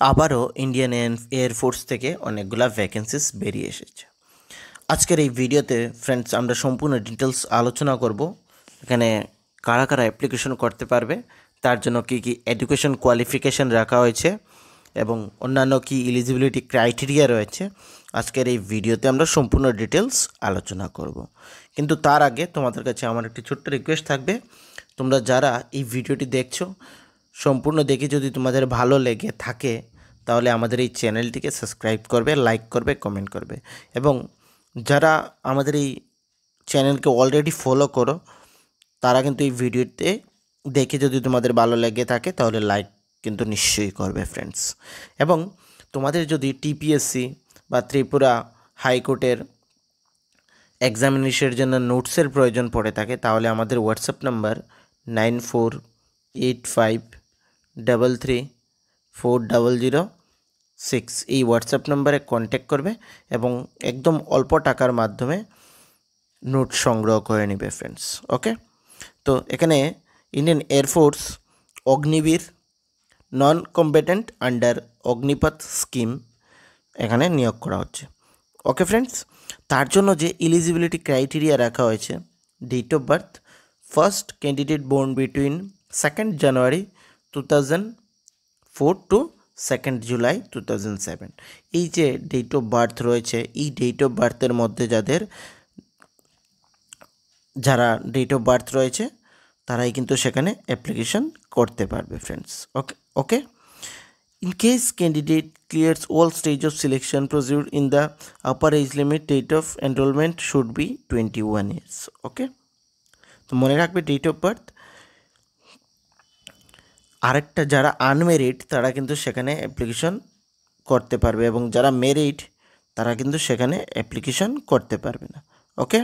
আবারও Indian air force থেকে অনেকগুলা ভ্যাকেন্সিস বেরিয়ে এসেছে। আজকের এই ভিডিওতে ফ্রেন্ডস আমরা সম্পূর্ণ ডিটেলস আলোচনা করব। এখানে কারা কারা অ্যাপ্লিকেশন করতে পারবে, তার জন্য কী কী এডুকেশন কোয়ালিফিকেশান রাখা হয়েছে এবং অন্যান্য কী এলিজিবিলিটি ক্রাইটেরিয়া রয়েছে, আজকের এই ভিডিওতে আমরা সম্পূর্ণ ডিটেলস আলোচনা করব। কিন্তু তার আগে তোমাদের কাছে আমার একটি ছোট্ট রিকোয়েস্ট থাকবে, তোমরা যারা এই ভিডিওটি দেখছো সম্পূর্ণ দেখে যদি তোমাদের ভালো লেগে থাকে তাহলে আমাদের এই চ্যানেলটিকে সাবস্ক্রাইব করবে, লাইক করবে, কমেন্ট করবে। এবং যারা আমাদের এই চ্যানেলকে অলরেডি ফলো করো তারা কিন্তু এই ভিডিওতে দেখে যদি তোমাদের ভালো লেগে থাকে তাহলে লাইক কিন্তু নিশ্চয়ই করবে ফ্রেন্ডস। এবং তোমাদের যদি টিপিএসসি বা ত্রিপুরা হাইকোর্টের এক্সামিনেশনের জন্য নোটসের প্রয়োজন পড়ে থাকে তাহলে আমাদের হোয়াটসঅ্যাপ নাম্বার 9485334006 এই হোয়াটসঅ্যাপ নাম্বারে কন্ট্যাক্ট করবে এবং একদম অল্প টাকার মাধ্যমে নোট সংগ্রহ করে নেবে ফ্রেন্ডস। ওকে, তো এখানে ইন্ডিয়ান এয়ারফোর্স অগ্নিবীর নন কম্বেটেন্ট আন্ডার অগ্নিপথ স্কিম এখানে নিয়োগ করা হচ্ছে। ওকে ফ্রেন্ডস, তার জন্য যে এলিজিবিলিটি ক্রাইটেরিয়া রাখা হয়েছে, date of birth first candidate born between 2nd January 2004 to 2nd July 2007। এই যে ডেট অফ বার্থ রয়েছে, এই ডেট অফ বার্থের মধ্যে যারা ডেট অফ বার্থ রয়েছে তারাই কিন্তু সেখানে অ্যাপ্লিকেশন করতে পারবে friends. Okay okay In case candidate clears all stage of selection procedure in the upper age limit, date of enrollment should be 21 years. Okay, তো মনে রাখবে ডেট অফ বার্থ। আরেকটা, যারা আনমেরিড তারা কিন্তু সেখানে অ্যাপ্লিকেশন করতে পারবে এবং যারা মেরিড তারা কিন্তু সেখানে অ্যাপ্লিকেশন করতে পারবে না। ওকে,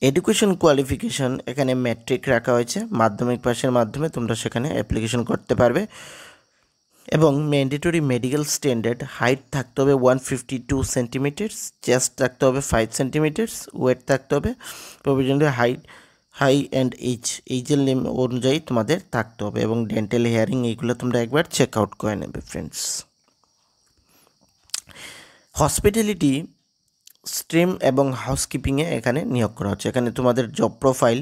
এডুকেশন কোয়ালিফিকেশন এখানে ম্যাট্রিক রাখা হয়েছে, মাধ্যমিক পাশের মাধ্যমে তোমরা সেখানে অ্যাপ্লিকেশন করতে পারবে। এবং ম্যান্ডেটরি মেডিকেল স্ট্যান্ডার্ড হাইট থাকতে হবে 152 সেন্টিমিটার্স, চেস্ট থাকতে হবে 5 সেন্টিমিটার্স, ওয়েট থাকতে হবে প্রভিজনালি হাই অ্যান্ড এইজের অনুযায়ী তোমাদের থাকতে হবে এবং ডেন্টাল হেয়ারিং এইগুলো তোমরা একবার চেক আউট করে নেবে ফ্রেন্ডস। হসপিটালিটি স্ট্রিম এবং হাউসকিপিংয়ে এখানে নিয়োগ করা হচ্ছে। এখানে তোমাদের জব প্রোফাইল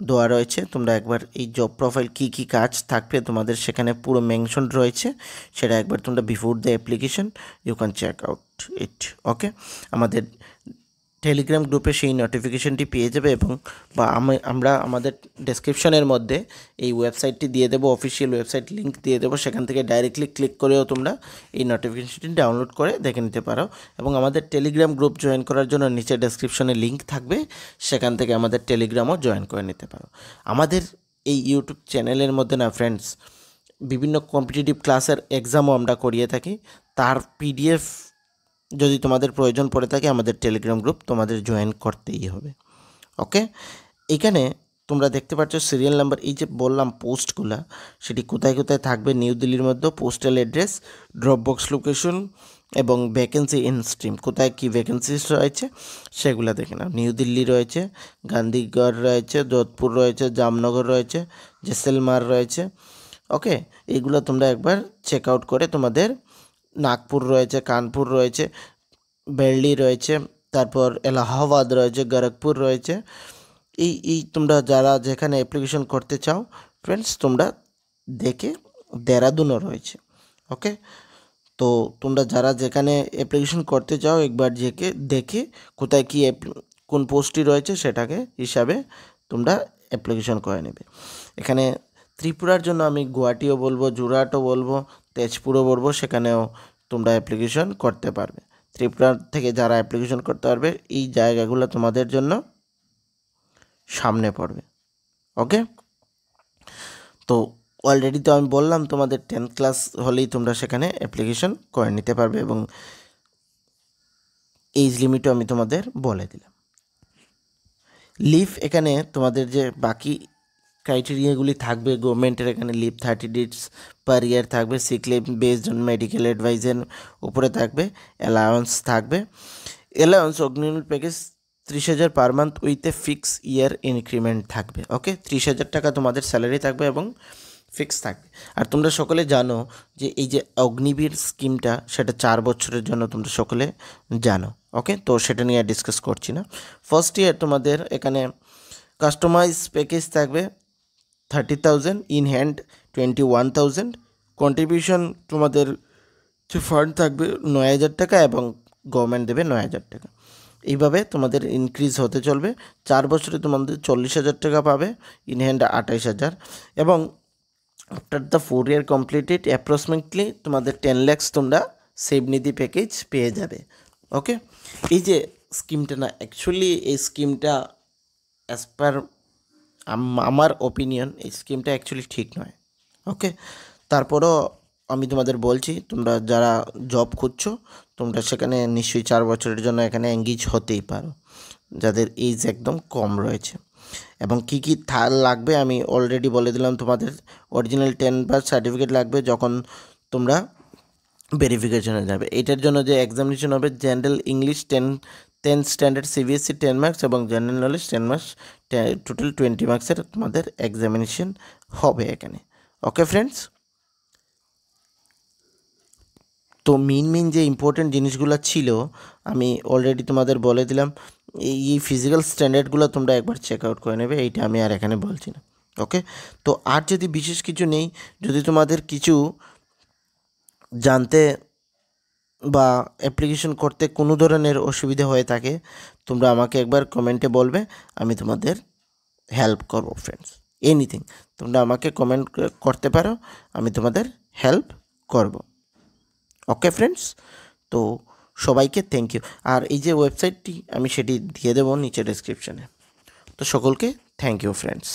দেওয়া রয়েছে, তোমরা একবার এই জব প্রোফাইল কী কী কাজ থাকবে তোমাদের সেখানে পুরো মেনশন রয়েছে, সেটা একবার তোমরা before the application you can check out it. Okay, আমাদের টেলিগ্রাম গ্রুপে সেই নোটিফিকেশনটি পেয়ে যাবে এবং আমরা আমাদের ডেসক্রিপশনের মধ্যে এই ওয়েবসাইটটি দিয়ে দেবো, অফিসিয়াল ওয়েবসাইট লিঙ্ক দিয়ে দেবো, সেখান থেকে ডাইরেক্টলি ক্লিক করেও তোমরা এই নোটিফিকেশনটি ডাউনলোড করে দেখে নিতে পারো। এবং আমাদের টেলিগ্রাম গ্রুপ জয়েন করার জন্য নিচে ডেসক্রিপশনে লিঙ্ক থাকবে, সেখান থেকে আমাদের টেলিগ্রামও জয়েন করে নিতে পারো। আমাদের এই ইউটিউব চ্যানেলের মধ্যে না ফ্রেন্ডস বিভিন্ন কম্পিটিটিভ ক্লাসের এক্সামও আমরা করিয়ে থাকি, তার পিডিএফ যদি তোমাদের প্রয়োজন পড়ে থাকে আমাদের টেলিগ্রাম গ্রুপ তোমাদের জয়েন করতেই হবে। ওকে, এখানে তোমরা দেখতে পাচ্ছ সিরিয়াল নাম্বার, এই যে বললাম পোস্টগুলো সেটি কোথায় কোথায় থাকবে, নিউ দিল্লির মধ্যে postal address, drop box location এবং ভ্যাকেন্সি ইন স্ট্রিম, কোথায় কী ভ্যাকেন্সিস রয়েছে সেগুলো দেখে নাও। নিউ দিল্লি রয়েছে, গান্ধীগড় রয়েছে, যোধপুর রয়েছে, জামনগর রয়েছে, জেসলমার রয়েছে। ওকে, এইগুলো তোমরা একবার চেক আউট করে, তোমাদের নাগপুর রয়েছে, কানপুর রয়েছে, বেল্লি রয়েছে, তারপর এলাহাবাদ রয়েছে, গোরখপুর রয়েছে। এই তোমরা যারা যেখানে অ্যাপ্লিকেশন করতে চাও ফ্রেন্ডস তোমরা দেখে, দেরাদুনও রয়েছে। ওকে, তো তোমরা যারা যেখানে অ্যাপ্লিকেশন করতে চাও একবার দেখে কোথায় কী কোন পোস্টটি রয়েছে সেটাকে হিসাবে তোমরা অ্যাপ্লিকেশন করে নেবে। এখানে ত্রিপুরার জন্য আমি গুয়াহাটিও বলবো, যোরহাটও বলবো, তেজপুরও বলবো, সেখানেও তোমরা অ্যাপ্লিকেশন করতে পারবে। ত্রিপুরা থেকে যারা অ্যাপ্লিকেশন করতে পারবে এই জায়গাগুলো তোমাদের জন্য সামনে পড়বে। ওকে, তো অলরেডি তো আমি বললাম তোমাদের 10th ক্লাস হলেই তোমরা সেখানে অ্যাপ্লিকেশন করে নিতে পারবে এবং এজ লিমিটও আমি তোমাদের বলে দিলাম। লিভ এখানে তোমাদের যে বাকি ক্রাইটেরিয়াগুলি থাকবে, গভর্নমেন্টের এখানে লিভ 30 days পার ইয়ার থাকবে, sick leave based on medical অ্যাডভাইজের উপরে থাকবে, অ্যালাউন্স থাকবে, অ্যালাউন্স অগ্নিমূল package 30,000 per month with a fix year increment থাকবে। ওকে, 30,000 টাকা তোমাদের স্যালারি থাকবে এবং ফিক্স থাকবে। আর তোমরা সকলে জানো যে এই যে অগ্নিবীর স্কিমটা সেটা 4 বছরের জন্য তোমরা সকলে জানো। ওকে, তো সেটা নিয়ে ডিসকাস করছি না। ফার্স্ট ইয়ার তোমাদের এখানে কাস্টমাইজ প্যাকেজ থাকবে 30,000, ইন হ্যান্ড 21,000, কন্ট্রিবিউশন তোমাদের যে ফান্ড থাকবে 9,000 টাকা এবং গভর্নমেন্ট দেবে 9,000 টাকা। এইভাবে তোমাদের ইনক্রিজ হতে চলবে। 4 বছরে তোমাদের 40,000 টাকা পাবে, ইন হ্যান্ড 28,000, এবং after the 4 year completed approximately তোমাদের 10 lakhs তোমরা সেভ নিধি প্যাকেজ পেয়ে যাবে। ওকে, এই যে স্কিমটা না, অ্যাকচুয়ালি এই স্কিমটা অ্যাজ পার আমার ওপিনিয়ন এই স্কিমটা অ্যাকচুয়ালি ঠিক নয়। ওকে, তারপরও আমি তোমাদের বলছি, তোমরা যারা জব খুঁজছো তোমরা সেখানে নিশ্চয়ই 4 বছরের জন্য এখানে এঙ্গেজ হতেই পারো, যাদের এজ একদম কম রয়েছে। এবং কী কী লাগবে আমি অলরেডি বলে দিলাম তোমাদের। অরিজিনাল 10 বার সার্টিফিকেট লাগবে যখন তোমরা ভেরিফিকেশনে যাবে। এটার জন্য যে এক্সামিনেশন হবে, general English 10 standard CBSE 10 marks এবং জেনারেল নলেজ 10 মার্কস, টোটাল 20 মার্কসের তোমাদের এক্সামিনেশন হবে এখানে। ওকে ফ্রেন্ডস, তো মেন যে ইম্পর্টেন্ট জিনিসগুলো ছিল আমি অলরেডি তোমাদের বলে দিলাম। এই ফিজিক্যাল স্ট্যান্ডার্ডগুলো তোমরা একবার চেক আউট করে নেবে, এইটা আমি আর এখানে বলছি না। ওকে, তো আর যদি বিশেষ কিছু নেই, যদি তোমাদের কিছু জানতে বা অ্যাপ্লিকেশন করতে কোনো ধরনের অসুবিধা হয়ে থাকে তোমরা আমাকে একবার কমেন্টে বলবে, আমি তোমাদের হেল্প করব ফ্রেন্ডস। এনিথিং তোমরা আমাকে কমেন্ট করতে পারো, আমি তোমাদের হেল্প করব। ওকে ফ্রেন্ডস, তো সবাইকে থ্যাংক ইউ। আর এই যে ওয়েবসাইটটি আমি সেটি দিয়ে দেবো নিচে ডেসক্রিপশানে। তো সকলকে থ্যাংক ইউ ফ্রেন্ডস।